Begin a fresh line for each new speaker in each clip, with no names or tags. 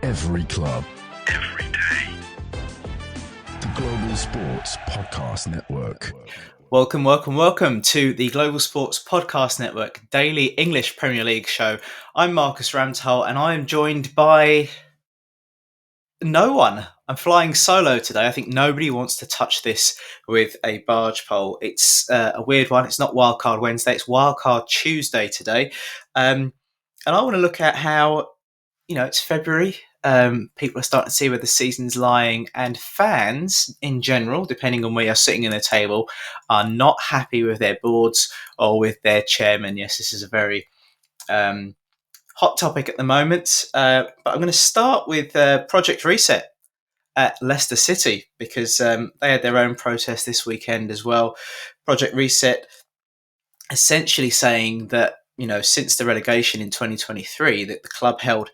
Every club. Every day. The Global Sports Podcast Network.
Welcome to the Global Sports Podcast Network daily English Premier League show. I'm Marcus Ramthal and I am joined by no one. I'm flying solo today. I think nobody wants to touch this with a barge pole. It's a weird one. It's not Wildcard Wednesday. It's Wildcard Tuesday today. And I want to look at how, it's February. People are starting to see where the season's lying, and fans in general, depending on where you're sitting in the table, are not happy with their boards or with their chairman. Yes, this is a very hot topic at the moment, but I'm going to start with Project Reset at Leicester City because they had their own protest this weekend as well. Project Reset essentially saying that, since the relegation in 2023, that the club held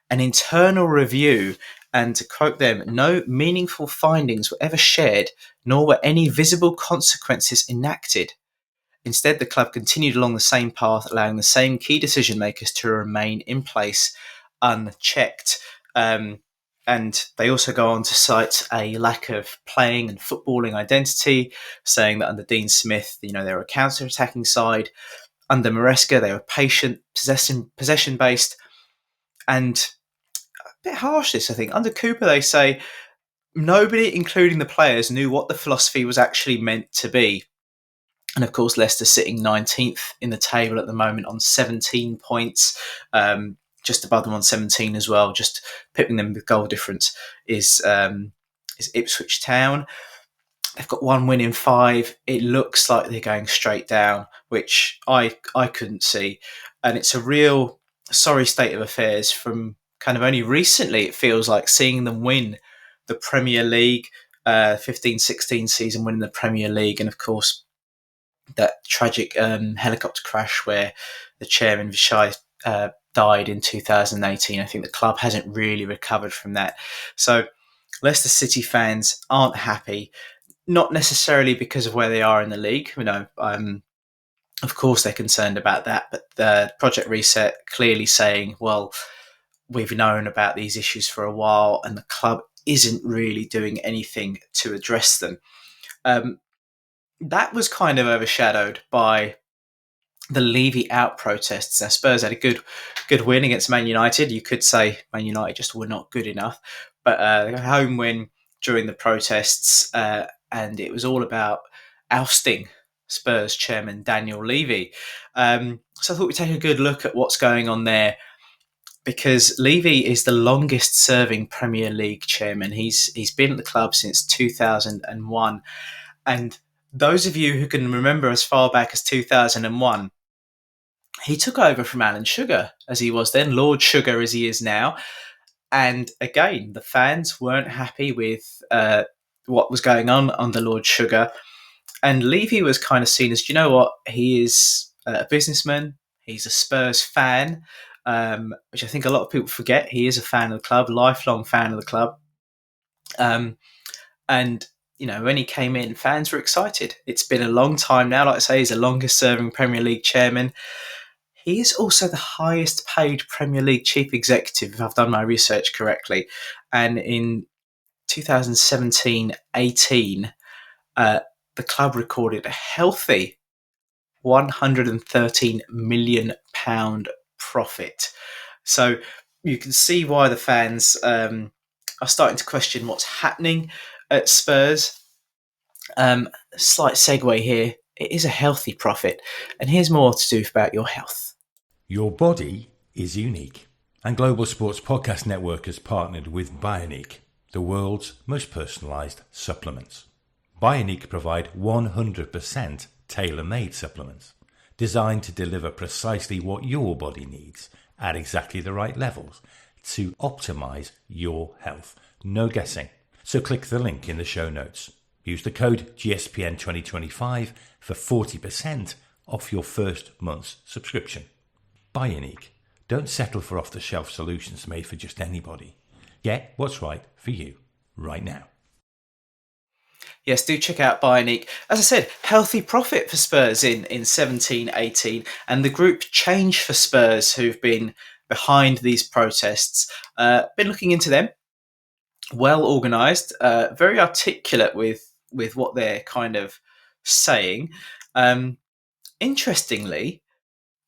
an internal review, and to quote them, no meaningful findings were ever shared, nor were any visible consequences enacted. Instead, the club continued along the same path, allowing the same key decision makers to remain in place unchecked. And they also go on to cite a lack of playing and footballing identity, saying that under Dean Smith, they were a counter-attacking side. Under Maresca, they were patient, possession-based, and bit harsh this, I think. Under Cooper, they say nobody, including the players, knew what the philosophy was actually meant to be. And of course, Leicester sitting 19th in the table at the moment on 17 points, just above them on 17 as well. Just pipping them with goal difference is Ipswich Town. They've got 1 win in 5. It looks like they're going straight down, which I couldn't see. And it's a real sorry state of affairs from kind of only recently, it feels like, seeing them win the Premier League, 15-16 season, winning the Premier League. And of course, that tragic helicopter crash where the chairman, Vishai, died in 2018. I think the club hasn't really recovered from that. So Leicester City fans aren't happy, not necessarily because of where they are in the league. Of course, they're concerned about that, but the Project Reset clearly saying, well, we've known about these issues for a while and the club isn't really doing anything to address them. That was kind of overshadowed by the Levy out protests. Now, Spurs had a good win against Man United. You could say Man United just were not good enough, but a home win during the protests, and it was all about ousting Spurs chairman Daniel Levy. So I thought we'd take a good look at what's going on there, because Levy is the longest serving Premier League chairman. He's been at the club since 2001, and those of you who can remember as far back as 2001, he took over from Alan Sugar as he was then, Lord Sugar as he is now. And again, the fans weren't happy with what was going on under Lord Sugar. And Levy was kind of seen as, he is a businessman, he's a Spurs fan, which I think a lot of people forget. He is a fan of the club, lifelong fan of the club. And when he came in, fans were excited. It's been a long time now. Like I say, he's the longest serving Premier League chairman. He is also the highest paid Premier League chief executive, if I've done my research correctly. And in 2017-18, the club recorded a healthy £113 million profit. So you can see why the fans are starting to question what's happening at Spurs. Slight segue here. It is a healthy profit. And here's more to do about your health.
Your body is unique. And Global Sports Podcast Network has partnered with Bioniq, the world's most personalised supplements. Bioniq provide 100% tailor-made supplements designed to deliver precisely what your body needs at exactly the right levels to optimise your health. No guessing. So click the link in the show notes. Use the code GSPN 2025 for 40% off your first month's subscription. Bioniq. Don't settle for off-the-shelf solutions made for just anybody. Get what's right for you right now.
Yes, do check out Bioniq. As I said, healthy profit for Spurs in 17-18, and the group change for Spurs, who've been behind these protests. Been looking into them. Well organised, very articulate with what they're kind of saying. Interestingly,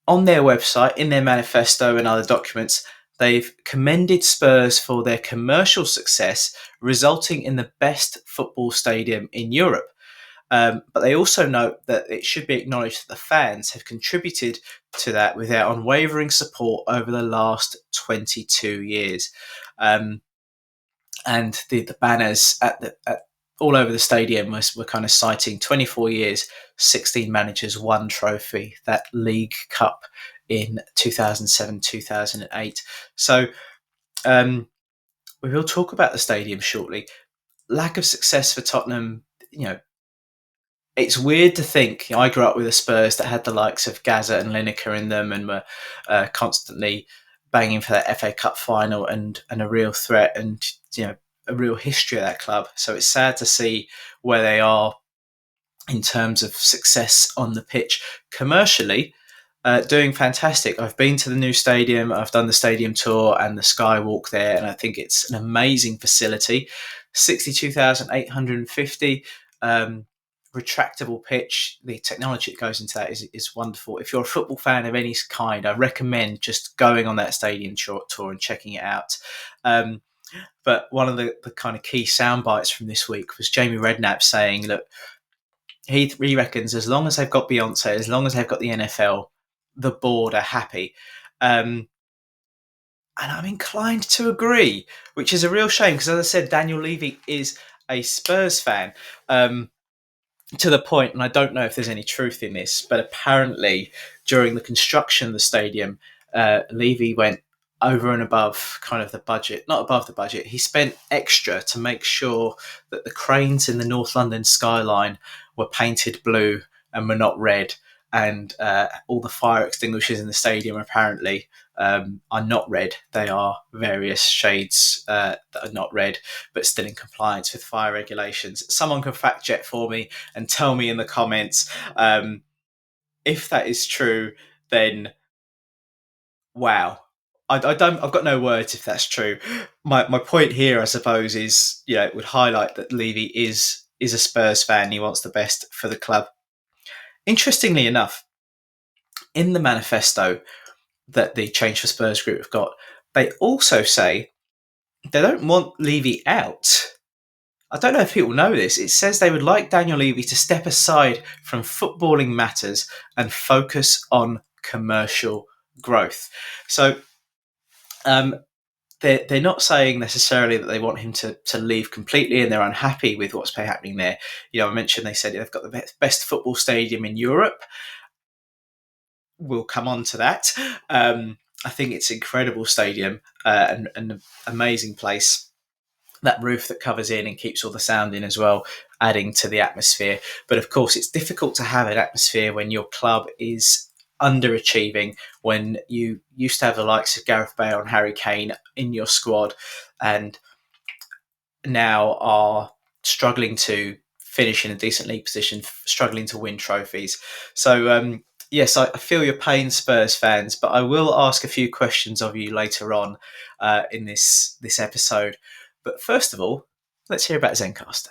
on their website, in their manifesto and other documents, they've commended Spurs for their commercial success, resulting in the best football stadium in Europe. But they also note that it should be acknowledged that the fans have contributed to that with their unwavering support over the last 22 years. And the banners at all over the stadium were kind of citing 24 years, 16 managers, one trophy, that League Cup in 2007, 2008. So we will talk about the stadium shortly. Lack of success for Tottenham, it's weird to think. I grew up with the Spurs that had the likes of Gaza and Lineker in them and were constantly banging for that FA Cup final and a real threat and, a real history of that club. So it's sad to see where they are in terms of success on the pitch. Commercially, doing fantastic. I've been to the new stadium. I've done the stadium tour and the Skywalk there, and I think it's an amazing facility. 62,850 retractable pitch. The technology that goes into that is wonderful. If you're a football fan of any kind, I recommend just going on that stadium tour and checking it out. But one of the kind of key sound bites from this week was Jamie Redknapp saying, look, he reckons as long as they've got Beyonce, as long as they've got the NFL, the board are happy. And I'm inclined to agree, which is a real shame because, as I said, Daniel Levy is a Spurs fan. To the point, and I don't know if there's any truth in this, but apparently during the construction of the stadium, Levy went over and above kind of the budget, not above the budget. He spent extra to make sure that the cranes in the North London skyline were painted blue and were not red. And all the fire extinguishers in the stadium apparently are not red. They are various shades that are not red, but still in compliance with fire regulations. Someone can fact check for me and tell me in the comments if that is true. Then wow, I've got no words if that's true. My point here, I suppose, is it would highlight that Levy is a Spurs fan. He wants the best for the club. Interestingly enough, in the manifesto that the Change for Spurs group have got, they also say they don't want Levy out. I don't know if people know this. It says they would like Daniel Levy to step aside from footballing matters and focus on commercial growth. So they're not saying necessarily that they want him to leave completely and they're unhappy with what's happening there. I mentioned they said they've got the best football stadium in Europe. We'll come on to that. I think it's an incredible stadium and an amazing place. That roof that covers in and keeps all the sound in as well, adding to the atmosphere. But of course, it's difficult to have an atmosphere when your club is underachieving, when you used to have the likes of Gareth Bale and Harry Kane in your squad and now are struggling to finish in a decent league position, struggling to win trophies. So yes, I feel your pain, Spurs fans, but I will ask a few questions of you later on in this episode. But first of all, let's hear about Zencastr.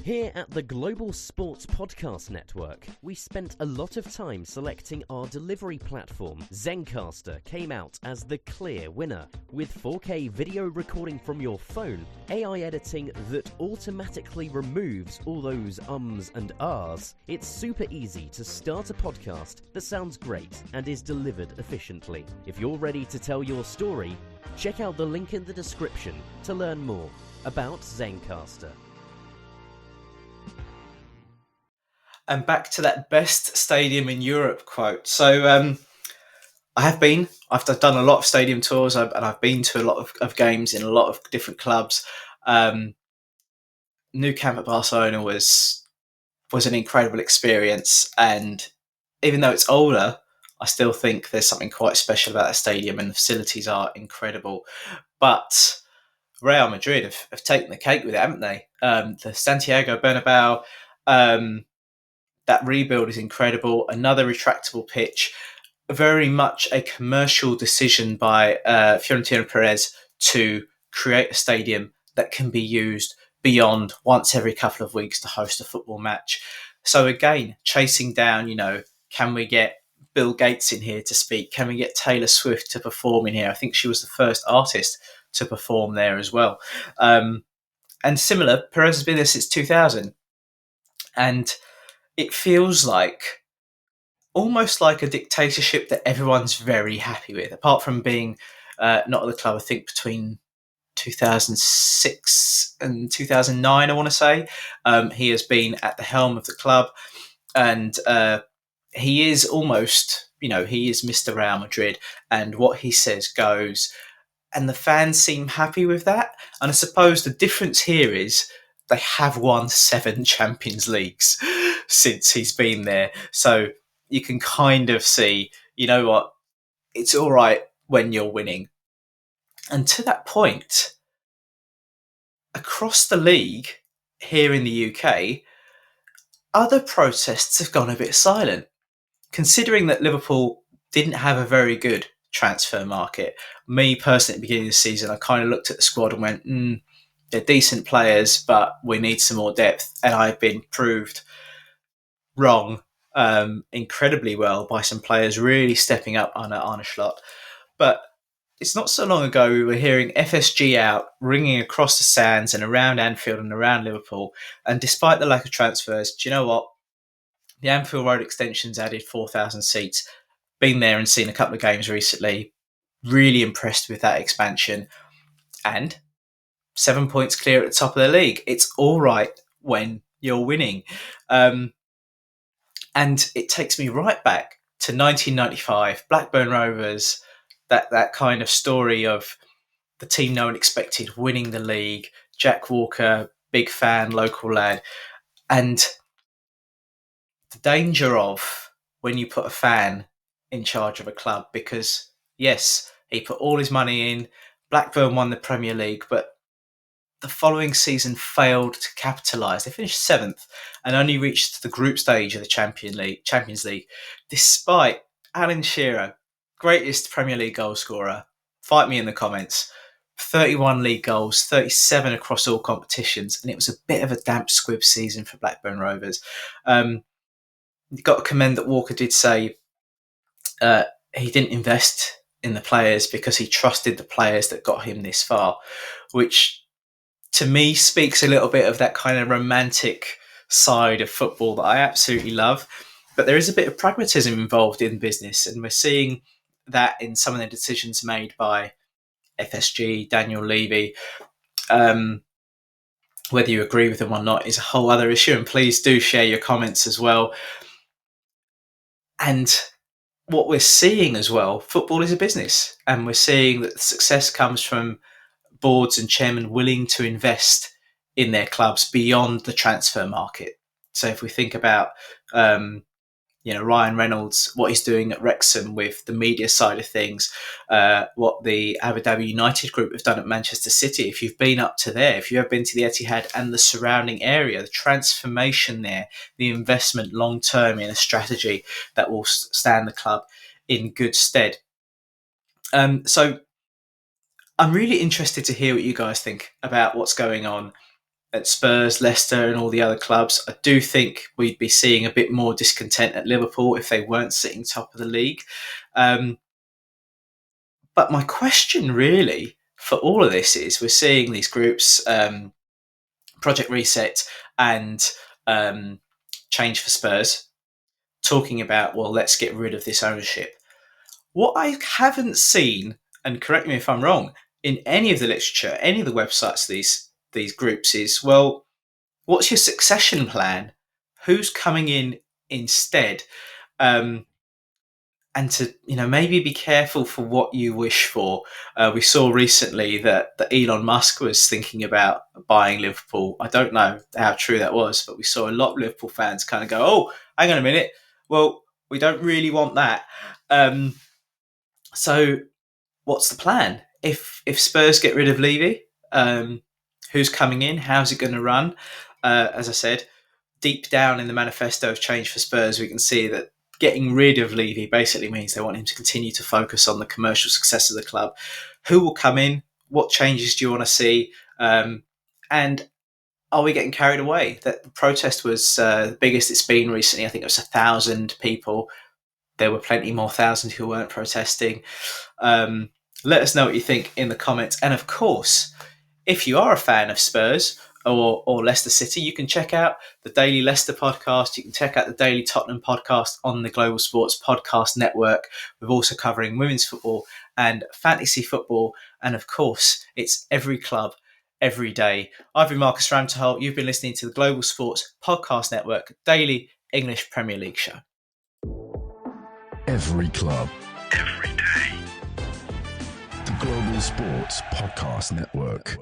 Here at the Global Sports Podcast Network, we spent a lot of time selecting our delivery platform. Zencastr came out as the clear winner. With 4K video recording from your phone, AI editing that automatically removes all those ums and ahs, it's super easy to start a podcast that sounds great and is delivered efficiently. If you're ready to tell your story, check out the link in the description to learn more about Zencastr.
And back to that best stadium in Europe quote. So I've done a lot of stadium tours and I've been to a lot of games in a lot of different clubs. Nou Camp at Barcelona was an incredible experience. And even though it's older, I still think there's something quite special about that stadium and the facilities are incredible. But Real Madrid have taken the cake with it, haven't they? The Santiago Bernabeu, that rebuild is incredible. Another retractable pitch. very much a commercial decision by Florentino Perez to create a stadium that can be used beyond once every couple of weeks to host a football match. So again, chasing down, can we get Bill Gates in here to speak? Can we get Taylor Swift to perform in here? I think she was the first artist to perform there as well. And similar, Perez has been there since 2000. And it feels like almost like a dictatorship that everyone's very happy with, apart from being not at the club, I think, between 2006 and 2009, I want to say. He has been at the helm of the club, and he is almost, he is Mr. Real Madrid, and what he says goes. And the fans seem happy with that. And I suppose the difference here is they have won 7 Champions Leagues since he's been there. So you can kind of see, you know what, it's all right when you're winning. And to that point, across the league here in the UK, other protests have gone a bit silent. Considering that Liverpool didn't have a very good transfer market, me personally at the beginning of the season, I kind of looked at the squad and went, they're decent players, but we need some more depth. And I've been proved wrong incredibly well by some players really stepping up on a Slot. But it's not so long ago we were hearing FSG out, ringing across the sands and around Anfield and around Liverpool. And despite the lack of transfers, do you know what? The Anfield Road extension's added 4,000 seats. Been there and seen a couple of games recently. Really impressed with that expansion. And 7 points clear at the top of the league. It's all right when you're winning. And it takes me right back to 1995, Blackburn Rovers, that kind of story of the team no one expected winning the league. Jack Walker, big fan, local lad. And the danger of when you put a fan in charge of a club, because yes, he put all his money in. Blackburn won the Premier League, but the following season failed to capitalise. They finished 7th and only reached the group stage of the Champions League, despite Alan Shearer, greatest Premier League goal scorer. Fight me in the comments. 31 league goals, 37 across all competitions, and it was a bit of a damp squib season for Blackburn Rovers. You've got to commend that Walker did say he didn't invest in the players because he trusted the players that got him this far, which to me speaks a little bit of that kind of romantic side of football that I absolutely love. But there is a bit of pragmatism involved in business, and we're seeing that in some of the decisions made by FSG, Daniel Levy. Whether you agree with them or not is a whole other issue, and please do share your comments as well. And what we're seeing as well, football is a business, and we're seeing that the success comes from boards and chairmen willing to invest in their clubs beyond the transfer market. So if we think about, Ryan Reynolds, what he's doing at Wrexham with the media side of things, what the Abu Dhabi United group have done at Manchester City. If you've been up to there, if you have been to the Etihad and the surrounding area, the transformation there, the investment long term in a strategy that will stand the club in good stead. So I'm really interested to hear what you guys think about what's going on at Spurs, Leicester and all the other clubs. I do think we'd be seeing a bit more discontent at Liverpool if they weren't sitting top of the league. But my question really for all of this is we're seeing these groups, Project Reset and Change for Spurs, talking about, well, let's get rid of this ownership. What I haven't seen, and correct me if I'm wrong, in any of the literature, any of the websites of these groups is, well, what's your succession plan? Who's coming in instead? And to maybe be careful for what you wish for. We saw recently that Elon Musk was thinking about buying Liverpool. I don't know how true that was, but we saw a lot of Liverpool fans kind of go, "Oh, hang on a minute. Well, we don't really want that." So, what's the plan? If Spurs get rid of Levy, who's coming in? How's it going to run? As I said, deep down in the manifesto of Change for Spurs, we can see that getting rid of Levy basically means they want him to continue to focus on the commercial success of the club. Who will come in? What changes do you want to see? And are we getting carried away? That the protest was the biggest it's been recently. I think it was 1,000 people. There were plenty more thousand who weren't protesting. Let us know what you think in the comments. And of course, if you are a fan of Spurs or Leicester City, you can check out the Daily Leicester podcast. You can check out the Daily Tottenham podcast on the Global Sports Podcast Network. We're also covering women's football and fantasy football. And of course, it's every club, every day. I've been Marcus Ramterholt. You've been listening to the Global Sports Podcast Network Daily English Premier League show.
Every club, every day. The Global Sports Podcast Network.